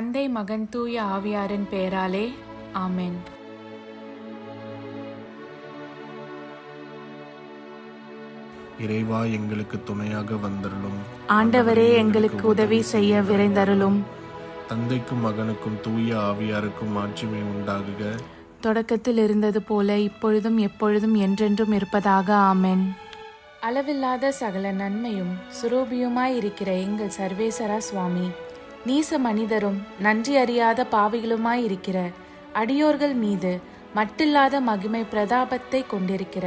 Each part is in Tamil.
தந்தை, மகன், தூய ஆவியாரின் பெயராலே ஆமென். இறைவா, எங்களுக்கு துணையாக வந்தருளும். ஆண்டவரே, எங்களுக்கு உதவி செய்ய விரைந்தருளும். தந்தைக்கும் மகனுக்கும் தூய ஆவியாருக்கும் மாட்சிமை உண்டாகுக. தொடக்கத்தில் இருந்தது போல இப்பொழுதும் எப்பொழுதும் என்றென்றும் இருப்பதாக ஆமென். அளவில்லாத சகல நன்மையும் சுரூபியுமாயிருக்கிற எங்கள் சர்வேசரா சுவாமி, நீச மனிதரும் நன்றி அறியாத பாவிகளுமாயிருக்கிற அடியோர்கள் மீது மட்டில்லாத மகிமை பிரதாபத்தை கொண்டிருக்கிற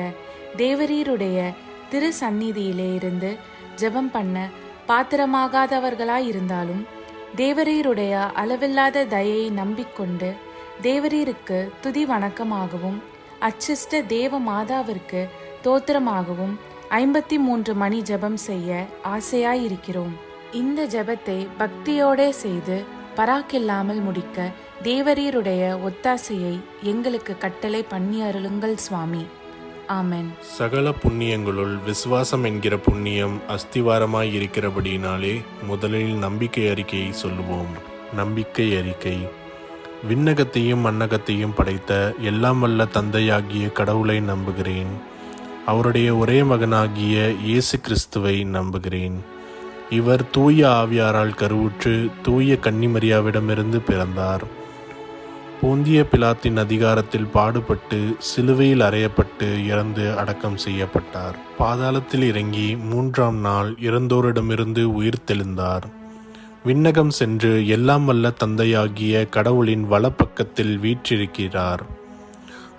தேவரீருடைய திரு சந்நிதியிலே இருந்து ஜெபம் பண்ண பாத்திரமாகாதவர்களாயிருந்தாலும் தேவரீருடைய அளவில்லாத தயையை நம்பிக்கொண்டு தேவரீருக்கு துதி வணக்கமாகவும் அச்சிஷ்ட தேவ மாதாவிற்கு தோத்திரமாகவும் 53 மணி ஜெபம் செய்ய ஆசையாயிருக்கிறோம். இந்த ஜெபத்தை பக்தியோடே செய்து பராக்கில்லாமல் முடிக்க தேவரீருடைய ஒத்தாசையை எங்களுக்கு கட்டளை பண்ணி அருளுங்கள் சுவாமி. ஆமென். சகல புண்ணியங்களுள் விசுவாசம் என்கிற புண்ணியம் அஸ்திவாரமாய் இருக்கிறபடியினாலே முதலில் நம்பிக்கை அறிக்கையை சொல்லுவோம். நம்பிக்கை அறிக்கை. விண்ணகத்தையும் மண்ணகத்தையும் படைத்த எல்லாம் வல்ல தந்தையாகிய கடவுளை நம்புகிறேன். அவருடைய ஒரே மகனாகிய இயேசு கிறிஸ்துவை நம்புகிறேன். இவர் தூய ஆவியாரால் கருவுற்று தூய கன்னிமரியாவிடமிருந்து பிறந்தார். போந்திய பிலாத்தின் அதிகாரத்தில் பாடுபட்டு சிலுவையில் அறையப்பட்டு இறந்து அடக்கம் செய்யப்பட்டார். பாதாளத்தில் இறங்கி 3ஆம் நாள் இறந்தோரிடமிருந்து உயிர் தெழுந்தார். விண்ணகம் சென்று எல்லாம் வல்ல தந்தையாகிய கடவுளின் வலப்பக்கத்தில் வீற்றிருக்கிறார்.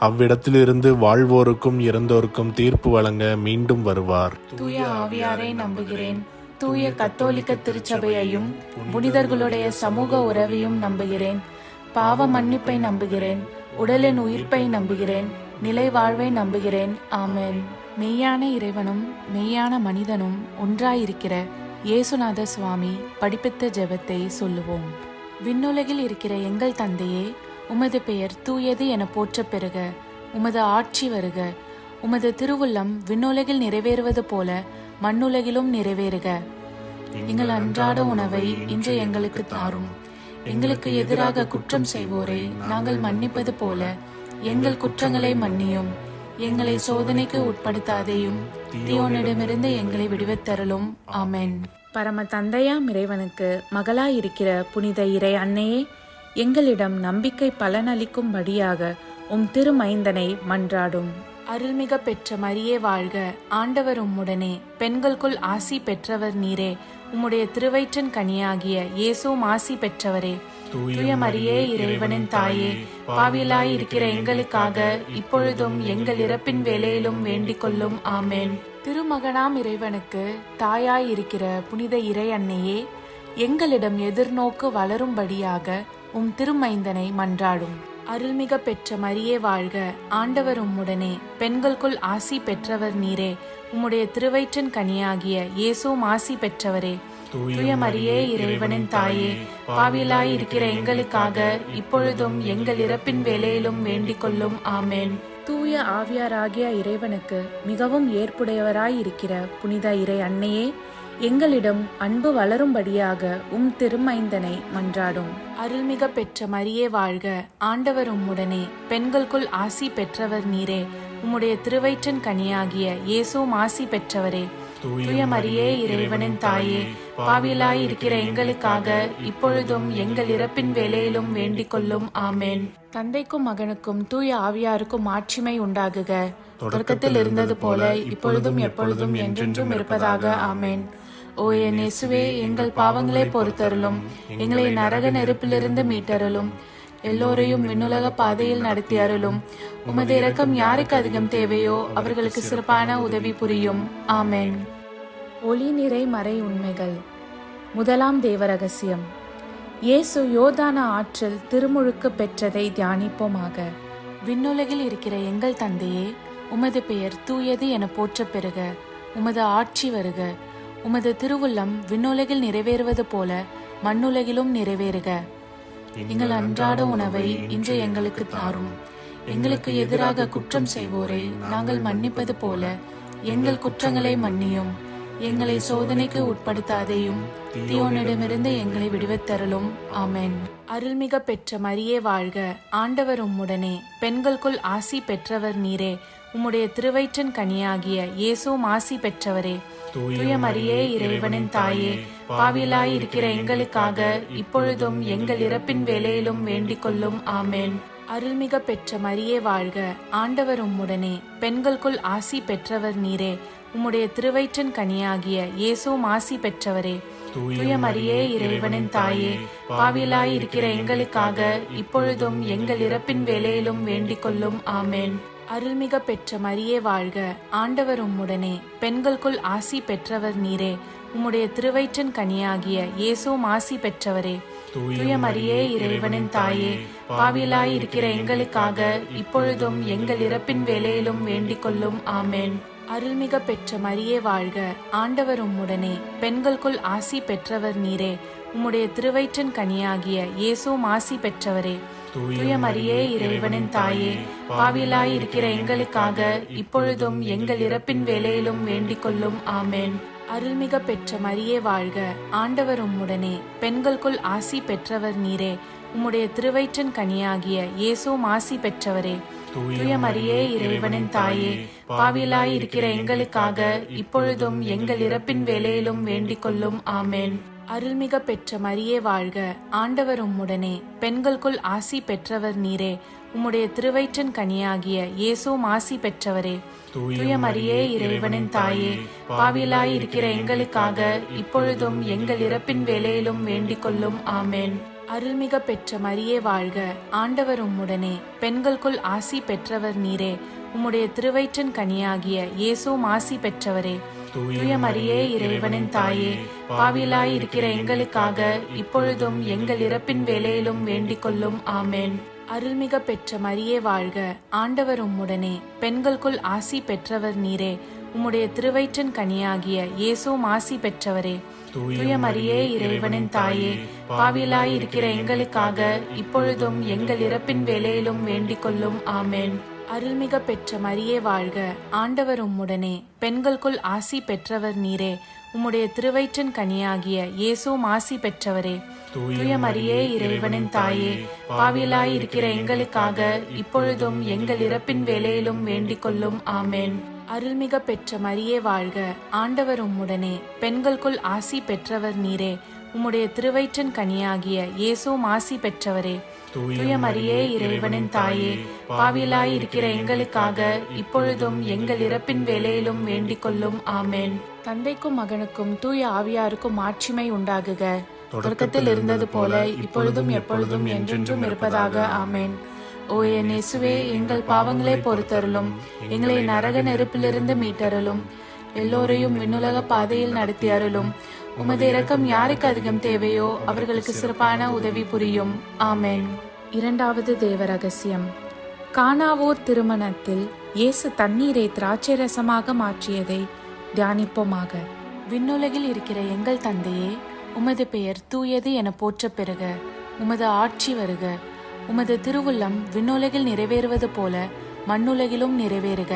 அவ்விடத்திலிருந்து வாழ்வோருக்கும் இறந்தோருக்கும் தீர்ப்பு வழங்க மீண்டும் வருவார். தூய ஆவியாரை நம்புகிறேன். தூய கத்தோலிக்க திருச்சபையையும் புனிதர்களுடைய சமூக உறவையும் நம்புகிறேன். பாவ மன்னிப்பை நம்புகிறேன். உடலின் உயிர்ப்பை நம்புகிறேன். நிலை வாழ்வை நம்புகிறேன். ஆமென். மெய்யான இறைவனும் மெய்யான மனிதனும் ஒன்றாயிருக்கிற இயேசுநாத சுவாமி படிப்பித்த ஜெபத்தை சொல்லுவோம். விண்ணுலகில் இருக்கிற எங்கள் தந்தையே, உமது பெயர் தூயது என போற்றப் பெறுக. உமது ஆட்சி வருக. உமது திருவுள்ளம் விண்ணுலகில் நிறைவேறுவது போல மண்ணுலகிலும் நிறைவேறுக. எங்கள் அன்றாட உணவை இன்று எங்களுக்கு தாரும். எங்களுக்கு எதிராக குற்றம் செய்வோரை நாங்கள் மன்னிப்பது போல எங்கள் குற்றங்களை மன்னியும். எங்களை சோதனைக்கு உட்படுத்தாதேயும், தீயோனிடமிருந்து எங்களை விடுவித்தருளும். ஆமென். பரம தந்தையாம் இறைவனுக்கு மகளாயிருக்கிற புனித இறை அன்னையே, எங்களிடம் நம்பிக்கை பலனளிக்கும்படியாக உம் திருமைந்தனை மன்றாடும். அருள்மிக பெற்ற மரியே வாழ்க. ஆண்டவர் உம்முடனே, பெண்களுக்குள் ஆசி பெற்றவர் நீரே. உம்முடைய திருவயிற்றின் கனியாகிய இயேசுவும் ஆசி பெற்றவரே. தூய மரியே, இறைவனின் தாயே, பாவியலாய் இருக்கிற எங்களுக்காக இப்பொழுதும் எங்கள் இறப்பின் வேளையிலும் வேண்டிக் கொள்ளும். ஆமென். திருமகனாம் இறைவனுக்கு தாயாய் இருக்கிற புனித இறை அன்னையே, எங்களிடம் எதிர்நோக்கு வளரும்படியாக உம் திருமைந்தனை மன்றாடும். அருள்மிக பெற்ற மரியே வாழ்க. ஆண்டவர் உம்முடனே, பெண்களுக்குள் ஆசி பெற்றவர் நீரே. உம்முடைய திருவயிற்றின் கனியாகிய இயேசுவும் ஆசி பெற்றவரே. தூய மரியே, இறைவனின் தாயே, பாவியலாய் இருக்கிற எங்களுக்காக இப்பொழுதும் எங்கள் இறப்பின் வேளையிலும் வேண்டிக் கொள்ளும். ஆமென். தூய ஆவியாராகிய இறைவனுக்கு மிகவும் ஏற்புடையவராயிருக்கிற புனித இறை அன்னையே, எங்களிடம் அன்பு வளரும்படியாக உம் திருமைந்தனை மன்றாடும். அருள்மிக பெற்ற மரியே வாழ்க. ஆண்டவர் உம்முடனே, பெண்களுக்குள் ஆசி பெற்றவர் நீரே. உம்முடைய திருவயிற்றின் கனியாகிய இயேசுவும் ஆசி பெற்றவரே. தூய மரியே, இறைவனின் தாயே, பாவியலாய் இருக்கிற எங்களுக்காக இப்பொழுதும் எங்கள் இறப்பின் வேளையிலும் வேண்டிக் கொள்ளும். ஆமென். தந்தைக்கும் மகனுக்கும் தூய ஆவியாருக்கும் மாட்சிமை உண்டாகுக. தொடக்கத்தில் இருந்தது போல இப்பொழுதும் எப்பொழுதும் என்றென்றும் இருப்பதாக. ஆமென். ஓ என் இயேசுவே, எங்கள் பாவங்களை பொறுத்தருளும். எங்களை நரக நெருப்பிலிருந்து மீட்டருளும். எல்லோரையும் விண்ணுலக பாதையில் நடத்தி அருளும். உமது இரக்கம் யாருக்கு அதிகம் தேவையோ அவர்களுக்கு சிறப்பான உதவி புரியும். ஆமென். ஒளி நிறை மறை உண்மைகள். முதலாம் தேவ ரகசியம். இயேசு யோர்தான ஆற்றில் திருமுழுக்கு பெற்றதை தியானிப்போமாக. விண்ணுலகில் இருக்கிற எங்கள் தந்தையே, உமது பெயர் தூயது என போற்றப் பெறுக. உமது ஆட்சி வருக. உமது திருவுள்ளம் விண்ணுலகில் நிறைவேறுவது போல மண்ணுலகிலும் நிறைவேறுக. எங்கள் அன்றாட உணவை இன்று எங்களுக்கு தாரும். எங்களுக்கு எதிராக குற்றம் செய்வோரை நாங்கள் மன்னிப்பது போல எங்கள் குற்றங்களை மன்னியும். எங்களை சோதனைக்கு உட்படுத்தாதேயும், தீயோனிடமிருந்து எங்களை விடுவித்தருளும். ஆமென். அருள்மிக பெற்ற மரியே வாழ்க, ஆண்டவர் உம்முடனே, பெண்களுக்குள் ஆசி பெற்றவர் நீரே. உம்முடைய திருவயிற்றின் கனியாகிய இயேசுவும் ஆசி பெற்றவரே. தூய மரியே, இறைவனின் தாயே, பாவிலாயிருக்கிற எங்களுக்காக இப்பொழுதும் எங்கள் இறப்பின் வேளையிலும் வேண்டிக் கொள்ளும். ஆமென். அருள்மிக பெற்ற மரியே வாழ்க, ஆண்டவர் உம்முடனே, பெண்களுக்குள் ஆசி பெற்றவர் நீரே. உம்முடைய திருவயிற்றின் கனியாகிய இயேசுவும் ஆசி பெற்றவரே. தூய மரியே, இறைவனின் தாயே, பாவிலாயிருக்கிற எங்களுக்காக இப்பொழுதும் எங்கள் இறப்பின் வேளையிலும் வேண்டிக் கொள்ளும். ஆமென். அருள்மிக பெற்ற மரியே வாழ்க, ஆண்டவர் உம்முடனே, பெண்களுக்குள் ஆசி பெற்றவர் நீரே. உம்முடைய திருவயிற்றின் கனியாகிய இயேசுவும் ஆசி பெற்றவரே. தூய மரியே, இறைவனின் தாயே, பாவிலாயிருக்கிற எங்களுக்காக இப்பொழுதும் எங்கள் இறப்பின் வேளையிலும் வேண்டிக் கொள்ளும். ஆமென். அருள்மிக பெற்ற மரியே வாழ்க, ஆண்டவர் உம்முடனே, பெண்களுக்குள் ஆசி பெற்றவர் நீரே. உம்முடைய திருவயிற்றின் கனியாகிய இயேசுவும் ஆசி பெற்றவரே. தூய மரியே, இறைவனின் தாயே, பாவிலாயிருக்கிற எங்களுக்காக இப்பொழுதும் எங்கள் இறப்பின் வேளையிலும் வேண்டிக் கொள்ளும். ஆமென். அருள்மிக பெற்ற மரியே வாழ்க, ஆண்டவர் உம்முடனே, பெண்களுக்குள் ஆசி பெற்றவர் நீரே. உம்முடைய திருவயிற்றின் கனியாகிய இயேசுவும் ஆசி பெற்றவரே. தூய மரியே, இறைவனின் தாயே, பாவிலாயிருக்கிற எங்களுக்காக இப்பொழுதும் எங்கள் இறப்பின் வேளையிலும் வேண்டிக் கொள்ளும். ஆமென். அருள்மிக பெற்ற மரியே வாழ்க, ஆண்டவர் உம்முடனே, பெண்களுக்குள் ஆசி பெற்றவர் நீரே. உம்முடைய திருவயிற்றின் கனியாகிய இயேசுவும் ஆசி பெற்றவரே. தூய மரியே, இறைவனின் தாயே, பாவிலாயிருக்கிற எங்களுக்காக இப்பொழுதும் எங்கள் இறப்பின் வேளையிலும் வேண்டிக் கொள்ளும். ஆமென். அருள்மிக பெற்ற மரியே வாழ்க, ஆண்டவர் உம்முடனே, பெண்களுக்குள் ஆசி பெற்றவர் நீரே. உம்முடைய திருவயிற்றின் கனியாகிய இயேசுவும் ஆசி பெற்றவரே. தூய மரியே, இறைவனின் தாயே, பாவிலாயிருக்கிற எங்களுக்காக இப்பொழுதும் எங்கள் இறப்பின் வேளையிலும் வேண்டிக் கொள்ளும். ஆமென். அருள்மிக பெற்ற மரியே வாழ்க, ஆண்டவர் உம்முடனே, பெண்களுக்குள் ஆசி பெற்றவர் நீரே. உம்முடைய திருவயிற்றின் கனியாகிய இயேசுவும் ஆசி பெற்றவரே. தூய மரியே, இறைவனின் தாயே, பாவிலாயிருக்கிற எங்களுக்காக இப்பொழுதும் எங்கள் இறப்பின் வேளையிலும் வேண்டிக் கொள்ளும். ஆமென். அருள்மிக பெற்ற மரியே வாழ்க, ஆண்டவர் உம்முடனே, பெண்களுக்குள் ஆசி பெற்றவர் நீரே. உம்முடைய திருவயிற்றின் கனியாகிய இயேசுவும் ஆசி பெற்றவரே. தூய மரியே, இறைவனின் தாயே, பாவிலாயிருக்கிற எங்களுக்காக இப்பொழுதும் எங்கள் இறப்பின் வேளையிலும் வேண்டிக் கொள்ளும். ஆமென். அருள்மிக பெற்ற மரியே வாழ்க, ஆண்டவர் உம்முடனே, பெண்களுக்குள் ஆசி பெற்றவர் நீரே. உம்முடைய திருவயிற்றின் கனியாகிய இயேசுவும் ஆசி பெற்றவரே. தூய மரியே, இறைவனின் தாயே, பாவிலாயிருக்கிற எங்களுக்காக இப்பொழுதும் எங்கள் இறப்பின் வேளையிலும் வேண்டிக் கொள்ளும். ஆமென். தந்தைக்கும் மகனுக்கும் தூய ஆவியாருக்கும் மாட்சிமை உண்டாகுக. தொடக்கத்தில் இருந்தது போல இப்பொழுதும் எப்பொழுதும் என்றென்றும் இருப்பதாக. ஆமென். ஓ என் இயேசுவே, எங்கள் பாவங்களை பொறுத்தருளும், எங்களை நரக நெருப்பிலிருந்து மீட்டருளும், எல்லோரையும் விண்ணுலக பாதையில் நடத்தி அருளும். உமது இரக்கம் யாருக்கு அதிகம் தேவையோ அவர்களுக்கு சிறப்பான உதவி புரியும். ஆமென். இரண்டாவது தேவ ரகசியம். கானாவூர் திருமணத்தில் இயேசு தண்ணீரை திராட்சை ரசமாக மாற்றியதை தியானிப்போமாக. விண்ணுலகில் இருக்கிற எங்கள் தந்தையே, உமது பெயர் தூயது என போற்ற பெறுக. உமது ஆட்சி வருக. உமது திருவுள்ளம் விண்ணுலகில் நிறைவேறுவது போல மண்ணுலகிலும் நிறைவேறுக.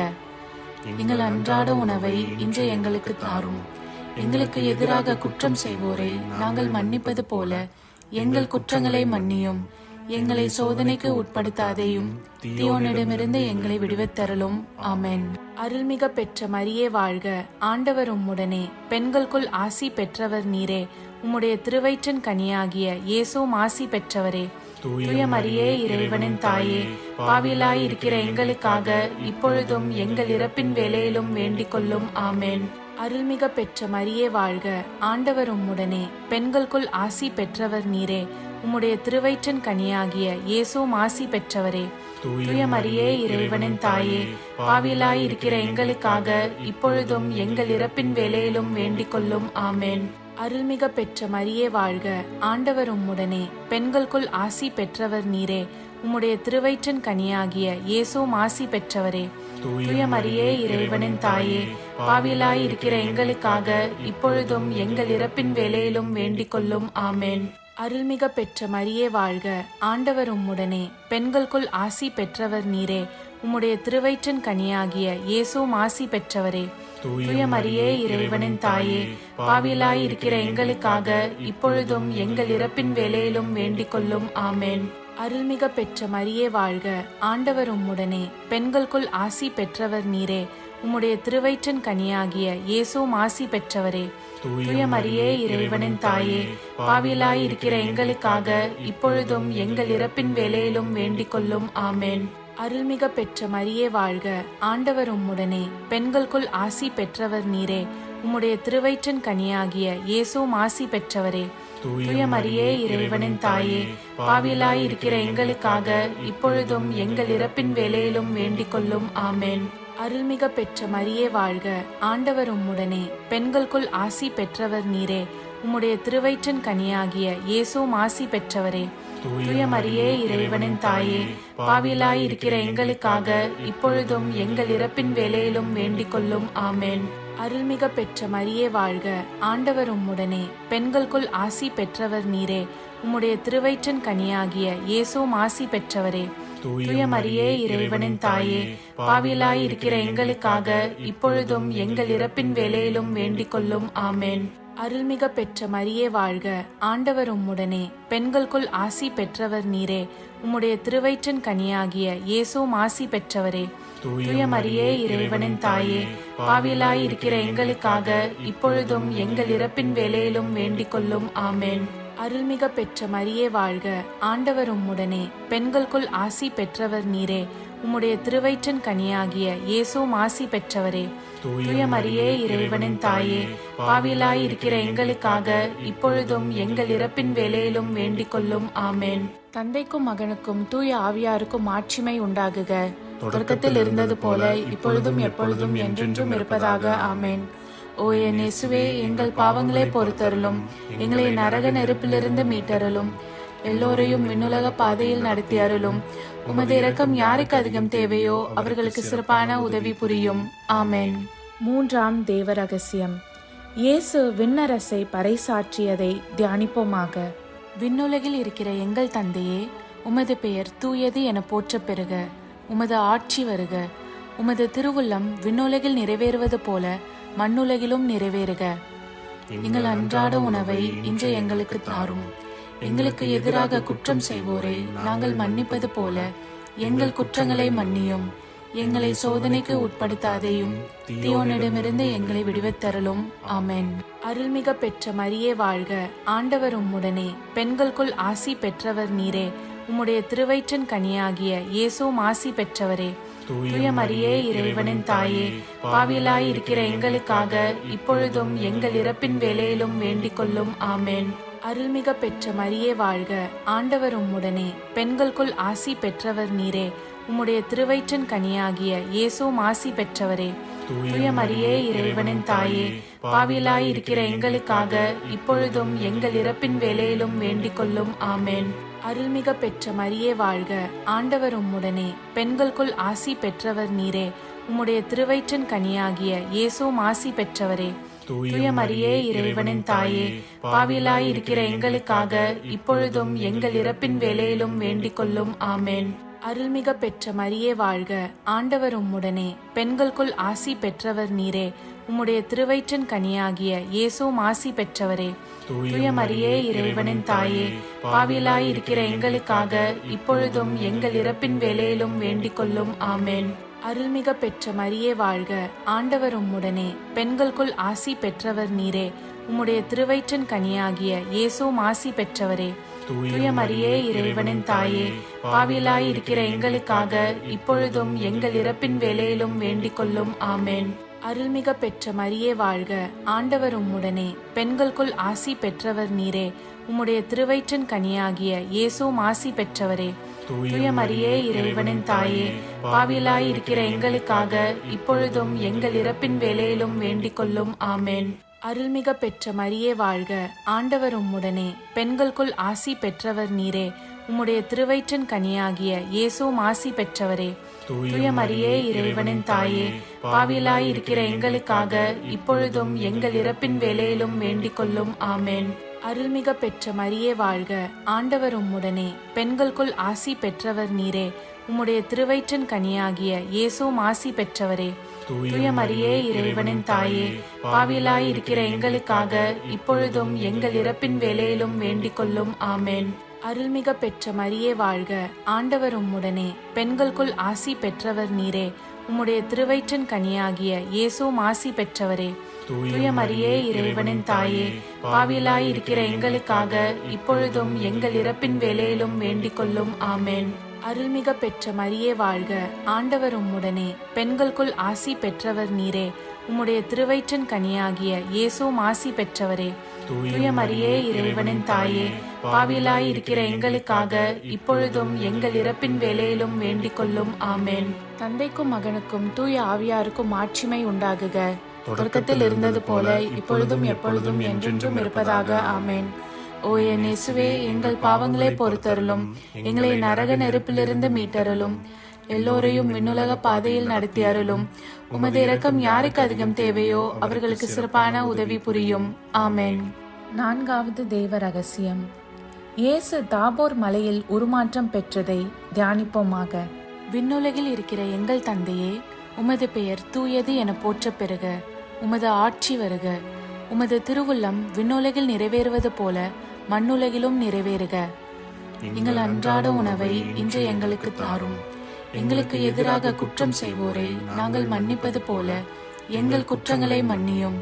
எங்கள் அன்றாட உணவை இன்று எங்களுக்கு தாரும். எங்களுக்கு எதிராக குற்றம் செய்வோரை நாங்கள் மன்னிப்பது போல எங்கள் குற்றங்களை மன்னியும். எங்களை சோதனைக்கு உட்படுத்தாதேயும், தீயோனிடமிருந்து எங்களை விடுவித்தருளும். ஆமென். அருள்மிக பெற்ற மரியே வாழ்க, ஆண்டவர் உம்முடனே, பெண்களுக்குள் ஆசி பெற்றவர் நீரே. உம்முடைய திருவயிற்றின் கனியாகிய இயேசுவும் ஆசி பெற்றவரே. தூய மரியே, இறைவனின் தாயே, பாவிலாயிருக்கிற எங்களுக்காக இப்பொழுதும் எங்கள் இறப்பின் வேளையிலும் வேண்டிக் கொள்ளும். ஆமென். அருள்மிக பெற்ற மரியே வாழ்க, ஆண்டவர் உம்முடனே, பெண்களுக்குள் ஆசி பெற்றவர் நீரே. உம்முடைய திருவயிற்றின் கனியாகிய இயேசுவும் ஆசி பெற்றவரே. தூய மரியே, இறைவனின் தாயே, பாவிலாயிருக்கிற எங்களுக்காக இப்பொழுதும் எங்கள் இறப்பின் வேளையிலும் வேண்டிக் கொள்ளும். ஆமென். அருள்மிக பெற்ற மரியே வாழ்க, ஆண்டவர் உம்முடனே, பெண்களுக்குள் ஆசி பெற்றவர் நீரே. உம்முடைய திருவயிற்றின் கனியாகிய இயேசுவும் ஆசி பெற்றவரே. தூய மரியே, இறைவனின் தாயே, பாவிலாயிருக்கிற எங்களுக்காக இப்பொழுதும் எங்கள் இறப்பின் வேளையிலும் வேண்டிக் கொள்ளும். ஆமென். அருள்மிக பெற்ற மரியே வாழ்க, ஆண்டவர் உம்முடனே, பெண்களுக்குள் ஆசி பெற்றவர் நீரே. உம்முடைய திருவயிற்றின் கனியாகிய இயேசுவும் ஆசி பெற்றவரே. தூய மரியே இறைவனின் தாயே, பாவிகளாய் இருக்கிற எங்களுக்காக இப்பொழுதும் எங்கள் இறப்பின் வேளையிலும் வேண்டிக் கொள்ளும். ஆமென். அருள்மிக பெற்ற மரியே வாழ்க, ஆண்டவர் உம்முடனே, பெண்களுக்குள் ஆசி பெற்றவர் நீரே. உம்முடைய திருவயிற்றின் கனியாகிய இயேசுவும் ஆசி பெற்றவரே. தூய மரியே இறைவனின் தாயே, பாவிகளாய் இருக்கிற எங்களுக்காக இப்பொழுதும் எங்கள் இறப்பின் வேளையிலும் வேண்டிக் கொள்ளும். ஆமென். அருள்மிக பெற்ற மரியே வாழ்க, ஆண்டவர் உம்முடனே, பெண்களுக்குள் ஆசி பெற்றவர் நீரே. உம்முடைய திருவயிற்றின் கனியாகிய இயேசுவும் ஆசி பெற்றவரே. தூய மரியே இறைவனின் தாயே, பாவிகளாய் இருக்கிற எங்களுக்காக இப்பொழுதும் எங்கள் இறப்பின் வேளையிலும் வேண்டிக் கொள்ளும். ஆமென். அருள்மிக பெற்ற மரியே வாழ்க, ஆண்டவர் உம்முடனே, பெண்களுக்குள் ஆசி பெற்றவர் நீரே. உம்முடைய திருவயிற்றின் கனியாகிய இயேசுவும் ஆசி பெற்றவரே. தூய மரியே இறைவனின் தாயே, பாவிகளாய் இருக்கிற எங்களுக்காக இப்பொழுதும் எங்கள் இறப்பின் வேளையிலும் வேண்டிக் கொள்ளும். ஆமென். அருள்மிக பெற்ற மரியே வாழ்க, ஆண்டவர் உம்முடனே, பெண்களுக்குள் ஆசி பெற்றவர் நீரே. உம்முடைய திருவயிற்றின் கனியாகிய இயேசுவும் ஆசி பெற்றவரே. தூய மரியே இறைவனின் தாயே, பாவிகளாய் இருக்கிற எங்களுக்காக இப்பொழுதும் எங்கள் இறப்பின் வேளையிலும் வேண்டிக் கொள்ளும். ஆமென். அருள்மிக பெற்ற மரியே வாழ்க, ஆண்டவர் உம்முடனே, பெண்களுக்குள் ஆசி பெற்றவர் நீரே. உம்முடைய திருவயிற்றின் கனியாகிய இயேசுவும் ஆசி பெற்றவரே. தூய மரியே இறைவனின் தாயே, பாவிகளாய் இருக்கிற எங்களுக்காக இப்பொழுதும் எங்கள் இறப்பின் வேளையிலும் வேண்டிக் கொள்ளும். ஆமென். அருள்மிக பெற்ற மரியே வாழ்க, ஆண்டவர் உம்முடனே, பெண்களுக்குள் ஆசி பெற்றவர் நீரே. உம்முடைய திருவயிற்றின் கனியாகிய இயேசுவும் ஆசி பெற்றவரே. தூய மரியே இறைவனின் தாயே, பாவிகளாய் இருக்கிற எங்களுக்காக இப்பொழுதும் எங்கள் இறப்பின் வேளையிலும் வேண்டிக் கொள்ளும். ஆமென். தந்தைக்கும் மகனுக்கும் தூய ஆவியாருக்கும் ஆட்சிமை உண்டாகுக, தொடக்கத்தில் இருந்தது போல இப்பொழுதும் எப்பொழுதும் என்றென்றும் இருப்பதாக. ஆமென். ஓ என் இயேசுவே, எங்கள் பாவங்களை பொறுத்தருளும், எங்களை நரக நெருப்பிலிருந்து மீட்டருளும், எல்லோரையும் விண்ணுலக பாதையில் நடத்தி அருளும். உமது இரக்கம் யாருக்கு அதிகம் தேவையோ அவர்களுக்கு சிறப்பான உதவி புரியும். ஆமென். மூன்றாம் தேவ ரகசியம். இயேசு விண்ணரசை பறைசாற்றியதை தியானிப்போமாக. விண்ணுலகில் இருக்கிற எங்கள் தந்தையே, உமது பெயர் தூயது என போற்றப் பெறுக. உமது ஆட்சி வருக. உமது திருவுள்ளம் விண்ணுலகில் நிறைவேறுவது போல மண்ணுலகிலும் நிறைவேறுக. எங்கள் அன்றாட உணவை இன்று எங்களுக்கு தாரும். எங்களுக்கு எதிராக குற்றம் செய்வோரை நாங்கள் மன்னிப்பது போல எங்கள் குற்றங்களை மன்னியும். எங்களை சோதனைக்கு உட்படுத்தாதேயும், தீயோனிடமிருந்து எங்களை விடுவித்தருளும். ஆமென். அருள்மிக பெற்ற மரியே வாழ்க, ஆண்டவர் உம்முடனே, பெண்களுக்குள் ஆசி பெற்றவர் நீரே. உம்முடைய திருவயிற்றின் கனியாகிய இயேசுவும் ஆசி பெற்றவரே. தூய மரியே இறைவனின் தாயே, பாவிகளாய் இருக்கிற எங்களுக்காக இப்பொழுதும் எங்கள் இறப்பின் வேளையிலும் வேண்டிக் கொள்ளும். ஆமென். அருள்மிக பெற்ற மரியே வாழ்க, ஆண்டவர் உம்முடனே, பெண்களுக்குள் ஆசி பெற்றவர் நீரே. உம்முடைய திருவயிற்றின் கனியாகிய இயேசுவும் ஆசி பெற்றவரே. தூய மரியே இறைவனின் தாயே, பாவிகளாய் இருக்கிற எங்களுக்காக இப்பொழுதும் எங்கள் இறப்பின் வேளையிலும் வேண்டிக் கொள்ளும். ஆமென். அருள்மிக பெற்ற மரியே வாழ்க, ஆண்டவர் உம்முடனே, பெண்களுக்குள் ஆசி பெற்றவர் நீரே. உம்முடைய திருவயிற்றின் கனியாகிய இயேசுவும் ஆசி பெற்றவரே. தூய மரியே இறைவனின் தாயே, பாவிகளாய் இருக்கிற எங்களுக்காக இப்பொழுதும் எங்கள் இறப்பின் வேளையிலும் வேண்டிக் கொள்ளும். ஆமென். அருள்மிக பெற்ற மரியே வாழ்க, ஆண்டவர் உம்முடனே, பெண்களுக்குள் ஆசி பெற்றவர் நீரே. உம்முடைய திருவயிற்றின் கனியாகிய இயேசுவும் ஆசி பெற்றவரே. தூய மரியே இறைவனின் தாயே, பாவிகளாய் இருக்கிற எங்களுக்காக இப்பொழுதும் எங்கள் இறப்பின் வேளையிலும் வேண்டிக் கொள்ளும். ஆமென். அருள்மிக பெற்ற மரியே வாழ்க, ஆண்டவர் உம்முடனே, பெண்களுக்குள் ஆசி பெற்றவர் நீரே. உம்முடைய திருவயிற்றின் கனியாகிய இயேசுவும் ஆசி பெற்றவரே. தூய மரியே இறைவனின் தாயே, பாவிகளாய் இருக்கிற எங்களுக்காக இப்பொழுதும் எங்கள் இறப்பின் வேளையிலும் வேண்டிக் கொள்ளும். ஆமென். அருள்மிக பெற்ற மரியே வாழ்க, ஆண்டவர் உம்முடனே, பெண்களுக்குள் ஆசி பெற்றவர் நீரே. உம்முடைய திருவயிற்றின் கனியாகிய இயேசுவும் ஆசி பெற்றவரே. தூய மரியே இறைவனின் தாயே, பாவிகளாய் இருக்கிற எங்களுக்காக இப்பொழுதும் எங்கள் இறப்பின் வேளையிலும் வேண்டிக் கொள்ளும். ஆமென். அருள்மிக பெற்ற மரியே வாழ்க, ஆண்டவர் உம்முடனே, பெண்களுக்குள் ஆசி பெற்றவர் நீரே. உம்முடைய திருவயிற்றின் கனியாகிய இயேசுவும் ஆசி பெற்றவரே. தூய மரியே இறைவனின் தாயே, பாவிகளாய் இருக்கிற எங்களுக்காக இப்பொழுதும் எங்கள் இறப்பின் வேளையிலும் வேண்டிக் கொள்ளும். ஆமென். அருள்மிக பெற்ற மரியே வாழ்க, ஆண்டவர் உம்முடனே, பெண்களுக்குள் ஆசி பெற்றவர் நீரே. உம்முடைய திருவயிற்றின் கனியாகிய இயேசுவும் ஆசி பெற்றவரே. தூய மரியே இறைவனின் தாயே, பாவிகளாய் இருக்கிற எங்களுக்காக இப்பொழுதும் எங்கள் இறப்பின் வேளையிலும் வேண்டிக் கொள்ளும். ஆமென். அருள்மிக பெற்ற மரியே வாழ்க, ஆண்டவர் உம்முடனே, பெண்களுக்குள் ஆசி பெற்றவர் நீரே. உம்முடைய திருவயிற்றின் கனியாகிய இயேசுவும் ஆசி பெற்றவரே. தூய மரியே இறைவனின் தாயே, பாவிகளாய் இருக்கிற எங்களுக்காக இப்பொழுதும் எங்கள் இறப்பின் வேளையிலும் வேண்டிக் கொள்ளும். ஆமென். அருள்மிக பெற்ற மரியே வாழ்க, ஆண்டவர் உம்முடனே, பெண்களுக்குள் ஆசி பெற்றவர் நீரே. உம்முடைய திருவயிற்றின் கனியாகிய இயேசுவும் ஆசி பெற்றவரே. தூய மரியே இறைவனின் தாயே, பாவிகளாய் இருக்கிற எங்களுக்காக இப்பொழுதும் எங்கள் இறப்பின் வேளையிலும் வேண்டிக் கொள்ளும். ஆமென். தந்தைக்கும் மகனுக்கும் தூய ஆவியாருக்கும் மாட்சிமை உண்டாகுக, தொடக்கத்தில் இருந்தது போல இப்பொழுதும் எப்பொழுதும் என்றென்றும் இருப்பதாக. ஆமென். ஓ என் இயேசுவே, எங்கள் பாவங்களை பொறுத்தருளும், எங்களை நரக நெருப்பிலிருந்து மீட்டருளும், எல்லோரையும் விண்ணுலக பாதையில் நடத்தி அருளும். உமது இரக்கம் யாருக்கு அதிகம் தேவையோ அவர்களுக்கு சிறப்பான உதவி புரியும். ஆமென். நான்காவது தேவ ரகசியம். இயேசு தாபோர் மலையில் உருமாற்றம் பெற்றதை தியானிப்போமாக. விண்ணுலகில் இருக்கிற எங்கள் தந்தையே, உமது பெயர் தூயது என போற்ற பெறுக. உமது ஆட்சி வருக. உமது திருவுள்ளம் விண்ணுலகில் நிறைவேறுவது போல மண்ணுலகிலும் நிறைவேறுக. எங்கள் அன்றாட உணவை இன்று எங்களுக்கு தாரும். எங்களுக்கு எதிராக குற்றம் செய்வோரை நாங்கள் மன்னிப்பது போல எங்கள் குற்றங்களை மன்னியும்.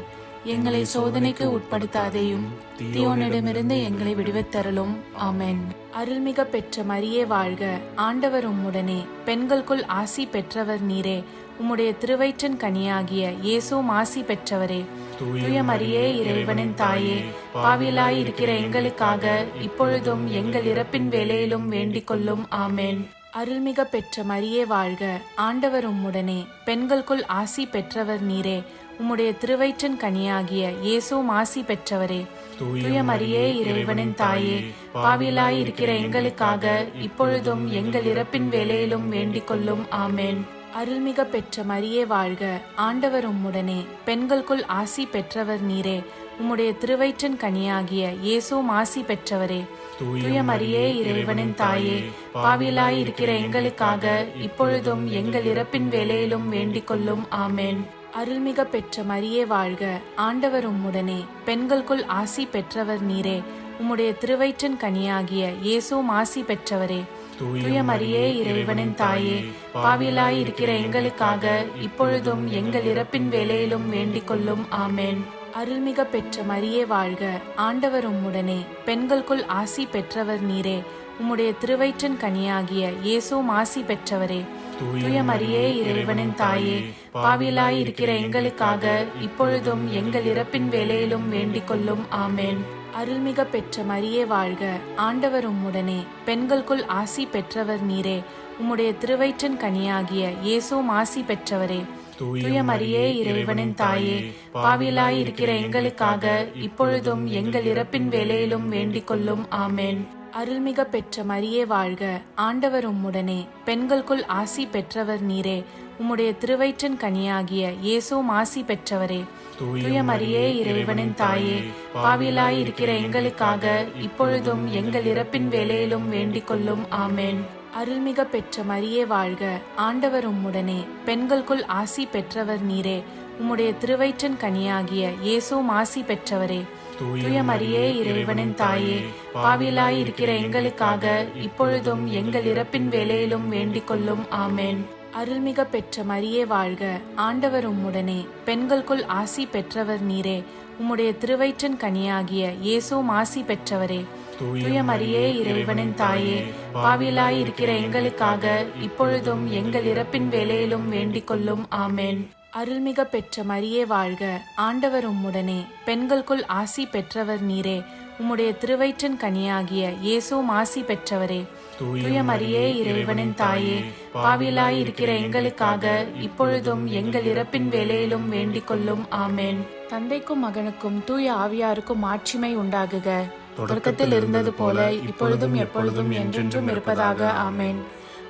எங்களை சோதனைக்கு உட்படுத்தாதேயும், தீயோனிடமிருந்து எங்களை விடுவித்தருளும். ஆமென். அருள்மிக பெற்ற மரியே வாழ்க, ஆண்டவர் உம்முடனே, பெண்களுக்குள் ஆசி பெற்றவர் நீரே. உம்முடைய திருவயிற்றின் கனியாகிய இயேசுவும் ஆசி பெற்றவரே. தூய மரியே இறைவனின் தாயே, பாவிகளாய் இருக்கிற எங்களுக்காக இப்பொழுதும் எங்கள் இறப்பின் வேளையிலும் வேண்டிக் கொள்ளும். ஆமென். அருள்மிக பெற்ற மரியே வாழ்க, ஆண்டவர் உம்முடனே, பெண்களுக்குள் ஆசி பெற்றவர் நீரே. உம்முடைய திருவயிற்றின் கனியாகிய இயேசுவும் ஆசி பெற்றவரே. தூய மரியே இறைவனின் தாயே, பாவிகளாய் இருக்கிற எங்களுக்காக இப்பொழுதும் எங்கள் இறப்பின் வேளையிலும் வேண்டிக் கொள்ளும். ஆமென். அருள்மிக பெற்ற மரியே வாழ்க, ஆண்டவர் உம்முடனே, பெண்களுக்குள் ஆசி பெற்றவர் நீரே. உம்முடைய திருவயிற்றின் கனியாகிய இயேசுவும் ஆசி பெற்றவரே. தூய மரியே இறைவனின் தாயே, பாவிகளாய் இருக்கிற எங்களுக்காக இப்பொழுதும் எங்கள் இறப்பின் வேளையிலும் வேண்டிக் கொள்ளும். ஆமென். அருள்மிக பெற்ற மரியே வாழ்க, ஆண்டவர் உம்முடனே, பெண்களுக்குள் ஆசி பெற்றவர் நீரே. உம்முடைய திருவயிற்றின் கனியாகிய இயேசுவும் ஆசி பெற்றவரே. தூய மரியே இறைவனின் தாயே, பாவிகளாய் இருக்கிற எங்களுக்காக இப்பொழுதும் எங்கள் இறப்பின் வேளையிலும் வேண்டிக் கொள்ளும். ஆமென். அருள்மிக பெற்ற மரியே வாழ்க, ஆண்டவர் உம்முடனே, பெண்களுக்குள் ஆசி பெற்றவர் நீரே. உம்முடைய திருவயிற்றின் கனியாகிய இயேசுவும் ஆசி பெற்றவரே. தூய மரியே இறைவனின் தாயே, பாவிகளாய் இருக்கிற எங்களுக்காக இப்பொழுதும் எங்கள் இறப்பின் வேளையிலும் வேண்டிக் கொள்ளும். ஆமென். அருள்மிக பெற்ற மரியே வாழ்க, ஆண்டவர் உம்முடனே, பெண்களுக்குள் ஆசி பெற்றவர் நீரே. உம்முடைய திருவயிற்றின் கனியாகிய இயேசுவும் ஆசி பெற்றவரே. தூய மரியே இறைவனின் தாயே, பாவிகளாய் இருக்கிற எங்களுக்காக இப்பொழுதும் எங்கள் இறப்பின் வேளையிலும் வேண்டிக் கொள்ளும். ஆமென். அருள்மிக பெற்ற மரியே வாழ்க, ஆண்டவர் உம்முடனே, பெண்களுக்குள் ஆசி பெற்றவர் நீரே. உம்முடைய திருவயிற்றின் கனியாகிய இயேசுவும் ஆசி பெற்றவரே. தூய மரியே இறைவனின் தாயே, பாவிகளாய் இருக்கிற எங்களுக்காக இப்பொழுதும் எங்கள் இறப்பின் வேளையிலும் வேண்டிக் கொள்ளும். ஆமென். அருள்மிக பெற்ற மரியே வாழ்க, ஆண்டவர் உம்முடனே, பெண்களுக்குள் ஆசி பெற்றவர் நீரே. உம்முடைய திருவயிற்றின் கனியாகிய இயேசுவும் ஆசி பெற்றவரே. தூய மரியே இறைவனின் தாயே, பாவிகளாய் இருக்கிற எங்களுக்காக இப்பொழுதும் எங்கள் இறப்பின் வேளையிலும் வேண்டிக் கொள்ளும். ஆமென். அருள்மிக பெற்ற மரியே வாழ்க, ஆண்டவர் உம்முடனே, பெண்களுக்குள் ஆசி பெற்றவர் நீரே. உம்முடைய திருவயிற்றின் கனியாகிய இயேசுவும் ஆசி பெற்றவரே. தூய மரியே இறைவனின் தாயே, பாவிகளாய் இருக்கிற எங்களுக்காக இப்பொழுதும் எங்கள் இறப்பின் வேளையிலும் வேண்டிக் கொள்ளும். ஆமென். அருள்மிக பெற்ற மரியே வாழ்க, ஆண்டவர் உம்முடனே, பெண்களுக்குள் ஆசி பெற்றவர் நீரே. உம்முடைய திருவயிற்றின் கனியாகிய இயேசுவும் ஆசி பெற்றவரே. தூய மரியே இறைவனின் தாயே, பாவிகளாய் இருக்கிற எங்களுக்காக இப்பொழுதும் எங்கள் இறப்பின் வேளையிலும் வேண்டிக் கொள்ளும். ஆமென். தந்தைக்கும் மகனுக்கும் தூய ஆவியாருக்கும் மாட்சிமை உண்டாகுக, தொடக்கத்தில் இருந்தது போல இப்பொழுதும் எப்பொழுதும் என்றென்றும் இருப்பதாக. ஆமென்.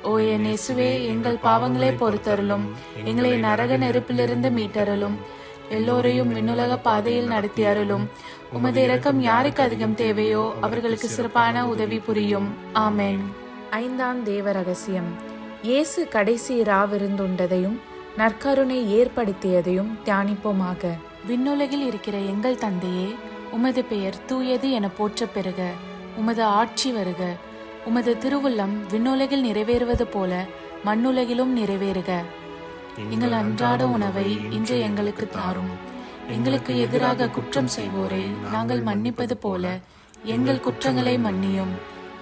ஓ என் இயேசுவே, எங்கள் பாவங்களை பொறுத்தருளும், எங்களை நரக நெருப்பிலிருந்து மீட்டருளும், எல்லோரையும் விண்ணுலக பாதையில் நடத்தி அருளும். உமது இரக்கம் யாருக்கு அதிகம் தேவையோ அவர்களுக்கு சிறப்பான உதவி புரியும். ஆமென். ஐந்தாம் தேவ ரகசியம். இயேசு கடைசி ராவிருந்துண்டதையும் நற்கருணை ஏற்படுத்தியதையும் தியானிப்போமாக. விண்ணுலகில் இருக்கிற எங்கள் தந்தையே, உமது பெயர் தூயது என போற்றப் பெறுக. உமது ஆட்சி வருக. உமது திருவுள்ளம் விண்ணுலகில் நிறைவேறுவது போல மண்ணுலகிலும் நிறைவேறுக. எங்கள் அன்றாட உணவை இன்று எங்களுக்கு தாரும். எங்களுக்கு எதிராக குற்றம் செய்வோரை நாங்கள் மன்னிப்பது போல எங்கள் குற்றங்களை மன்னியும்.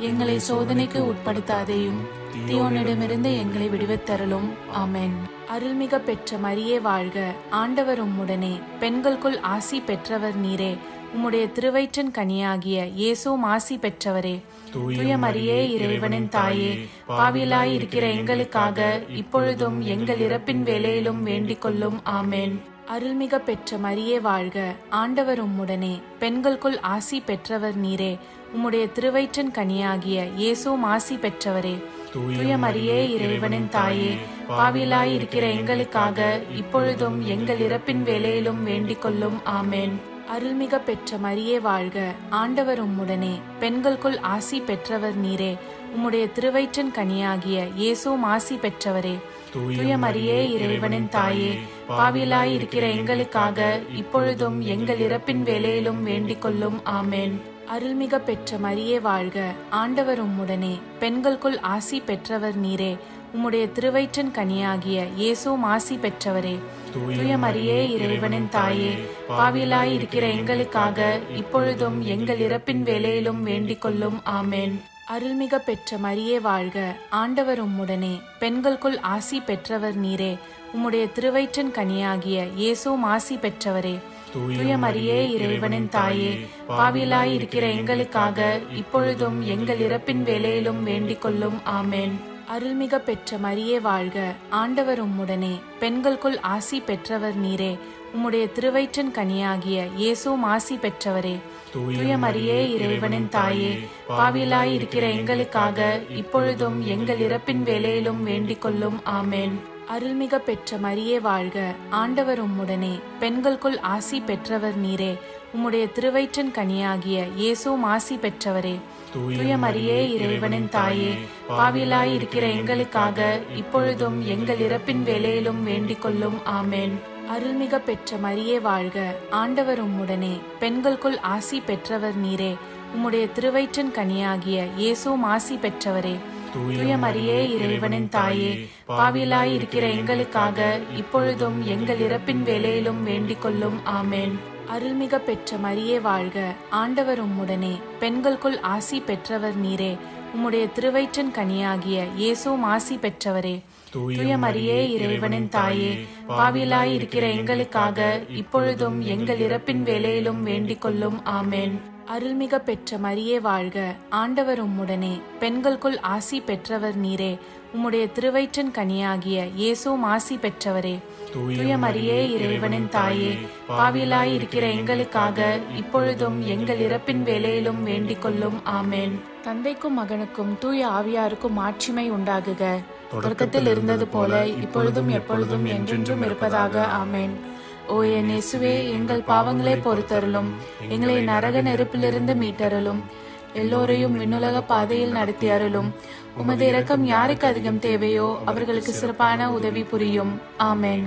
எங்களை சோதனைக்கு உட்படுத்தாதேயும், தீயோனிடமிருந்து எங்களை விடுவித்தருளும். ஆமென். அருள்மிக பெற்ற மரியே வாழ்க. ஆண்டவர் உம்முடனே, பெண்களுக்குள் ஆசி பெற்றவர் நீரே. உம்முடைய திருவயிற்றின் கனியாகிய இயேசுவும் ஆசி பெற்றவரே. தூய மரியே, இறைவனின் தாயே, பாவியலாய் இருக்கிற எங்களுக்காக இப்பொழுதும் எங்கள் இறப்பின் வேளையிலும் வேண்டிக் கொள்ளும். ஆமென். அருள்மிக பெற்ற மரியே வாழ்க. ஆண்டவர் உம்முடனே, பெண்களுக்குள் ஆசி பெற்றவர் நீரே. உம்முடைய திருவயிற்றின் கனியாகிய இயேசுவும் ஆசி பெற்றவரே. தூய மரியே, இறைவனின் தாயே, பாவியலாய் இருக்கிற எங்களுக்காக இப்பொழுதும் எங்கள் இறப்பின் வேளையிலும் வேண்டிக் கொள்ளும். ஆமென். அருள்மிக பெற்ற மரியே வாழ்க. ஆண்டவர் உம்முடனே, பெண்களுக்குள் ஆசி பெற்றவர் நீரே. உம்முடைய திருவயிற்றின் கனியாகிய இயேசுவும் ஆசி பெற்றவரே. தூய மரியே, இறைவனின் தாயே, பாவியலாய் இருக்கிற எங்களுக்காக இப்பொழுதும் எங்கள் இறப்பின் வேளையிலும் வேண்டிக் கொள்ளும். ஆமென். அருள்மிக பெற்ற மரியே வாழ்க. ஆண்டவர் உம்முடனே, பெண்களுக்குள் ஆசி பெற்றவர் நீரே. உம்முடைய திருவயிற்றின் கனியாகிய இயேசுவும் ஆசி பெற்றவரே. தூய மரியே, இறைவனின் தாயே, பாவியலாய் இருக்கிற எங்களுக்காக இப்பொழுதும் எங்கள் இறப்பின் வேளையிலும் வேண்டிக் கொள்ளும். ஆமென். அருள்மிக பெற்ற மரியே வாழ்க. ஆண்டவர் உம்முடனே, பெண்களுக்குள் ஆசி பெற்றவர் நீரே. உம்முடைய திருவயிற்றின் கனியாகிய இயேசுவும் ஆசி பெற்றவரே. தூய மரியே, இறைவனின் தாயே, பாவியலாய் இருக்கிற எங்களுக்காக இப்பொழுதும் எங்கள் இறப்பின் வேளையிலும் வேண்டிக் கொள்ளும். ஆமென். அருள்மிக பெற்ற மரியே வாழ்க. ஆண்டவர் உம்முடனே, பெண்களுக்குள் ஆசி பெற்றவர் நீரே. உம்முடைய திருவயிற்றின் கனியாகிய இயேசுவும் ஆசி பெற்றவரே. தூய மரியே, இறைவனின் தாயே, பாவியலாய் இருக்கிற எங்களுக்காக இப்பொழுதும் எங்கள் இறப்பின் வேளையிலும் வேண்டிக் கொள்ளும். ஆமென். அருள்மிக பெற்ற மரியே வாழ்க. ஆண்டவர் உம்முடனே, பெண்களுக்குள் ஆசி பெற்றவர் நீரே. உம்முடைய திருவயிற்றின் கனியாகிய இயேசுவும் ஆசி பெற்றவரே. தூய மரியே, இறைவனின் தாயே, பாவியலாய் இருக்கிற எங்களுக்காக இப்பொழுதும் எங்கள் இறப்பின் வேளையிலும் வேண்டிக் கொள்ளும். ஆமென். அருள்மிக பெற்ற மரியே வாழ்க. ஆண்டவர் உம்முடனே, பெண்களுக்குள் ஆசி பெற்றவர் நீரே. உம்முடைய திருவயிற்றின் கனியாகிய இயேசுவும் ஆசி பெற்றவரே. தூய மரியே, இறைவனின் தாயே, பாவியலாய் இருக்கிற எங்களுக்காக இப்பொழுதும் எங்கள் இறப்பின் வேளையிலும் வேண்டிக் கொள்ளும். ஆமென். அருள்மிக பெற்ற மரியே வாழ்க. ஆண்டவர் உம்முடனே, பெண்களுக்குள் ஆசி பெற்றவர் நீரே. உம்முடைய திருவயிற்றின் கனியாகிய இயேசுவும் ஆசி பெற்றவரே. தூய மரியே, இறைவனின் தாயே, பாவியலாய் இருக்கிற எங்களுக்காக இப்பொழுதும் எங்கள் இறப்பின் வேளையிலும் வேண்டிக் கொள்ளும். ஆமென். அருள்மிக பெற்ற மரியே வாழ்க. ஆண்டவர் உம்முடனே, பெண்களுக்குள் ஆசி பெற்றவர் நீரே. உம்முடைய திருவயிற்றின் கனியாகிய இயேசுவும் ஆசி பெற்றவரே. தூய மரியே, இறைவனின் தாயே, பாவியலாய் இருக்கிற எங்களுக்காக இப்பொழுதும் எங்கள் இறப்பின் வேளையிலும் வேண்டிக் கொள்ளும். ஆமென். தந்தைக்கும் மகனுக்கும் தூய ஆவியாருக்கும் மாட்சிமை உண்டாகுக. தொடக்கத்தில் இருந்தது போல இப்பொழுதும் எப்பொழுதும் என்றென்றும் இருப்பதாக. ஆமென். ஓ என் இயேசுவே, எங்கள் பாவங்களை பொறுத்தருளும். எங்களை நரக நெருப்பிலிருந்து மீட்டருளும். எல்லோரையும் விண்ணுலக பாதையில் நடத்தி அருளும். உமது இரக்கம் யாருக்கு அதிகம் தேவையோ அவர்களுக்கு சிறப்பான உதவி புரியும். ஆமென்.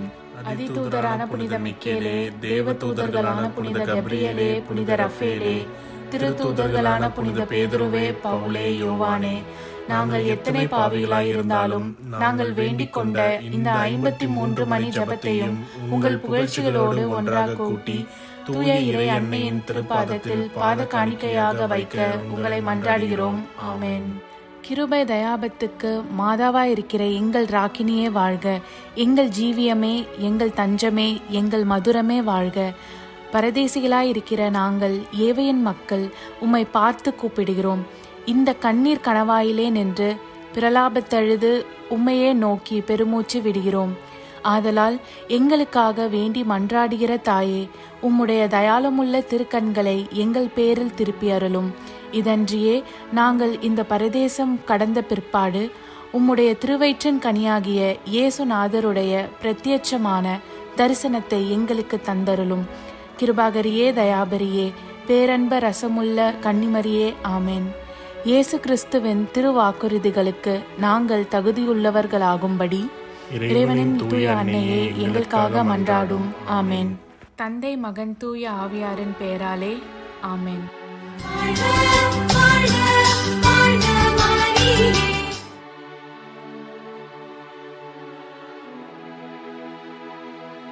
அதிதூதரான புனித மிக்கேலே, தேவ தூதர்களான புனித கப்ரியேலே, புனித ரஃபேலே, திருத்தூதர்களான புனித பேதுருவே, பவுலே, யோவானே, நாங்கள் எத்தனை பாவிகளாயிருந்தாலும் நாங்கள் வேண்டிக் கொண்ட இந்த 53 மணி ஜபத்தையும் உங்கள் புகழ்ச்சிகளோடு ஒன்றாக கூட்டி தூய இறை அன்னையின் திருப்பாதத்தில் பாத காணிக்கையாக வைக்க உங்களை மன்றாடுகிறோம். ஆமென். கிருபை தயாபத்துக்கு மாதாவாயிருக்கிற எங்கள் ராக்கினியே வாழ்க. எங்கள் ஜீவியமே, எங்கள் தஞ்சமே, எங்கள் மதுரமே வாழ்க. பரதேசிகளாயிருக்கிற நாங்கள் ஏவையின் மக்கள் உம்மை பார்த்து கூப்பிடுகிறோம். இந்த கண்ணீர் கணவாயிலே நின்று பிரலாபத்தழுது உம்மையே நோக்கி பெருமூச்சு விடுகிறோம். ஆதலால் எங்களுக்காக வேண்டி மன்றாடுகிற தாயே, உம்முடைய தயாளமுள்ள திருக்கண்களை எங்கள் பேரில் திருப்பி அருளும். இதன்றியே நாங்கள் இந்த பரதேசம் கடந்த பிற்பாடு உம்முடைய திருவயிற்றின் கனியாகிய இயேசுநாதருடைய பிரத்யட்சமான தரிசனத்தை எங்களுக்கு தந்தருளும். கிருபாகரியே, தயாபரியே, பேரன்ப ரசமுள்ள கன்னிமரியே, ஆமென். இயேசு கிறிஸ்துவின் திருவாக்குறுதிகளுக்கு நாங்கள் தகுதியுள்ளவர்களாகும்படி இறைவனின் தூய அன்னையே எங்களுக்காக மன்றாடும். ஆமென். தந்தை, மகன், தூய ஆவியாரின் பெயராலே ஆமென்.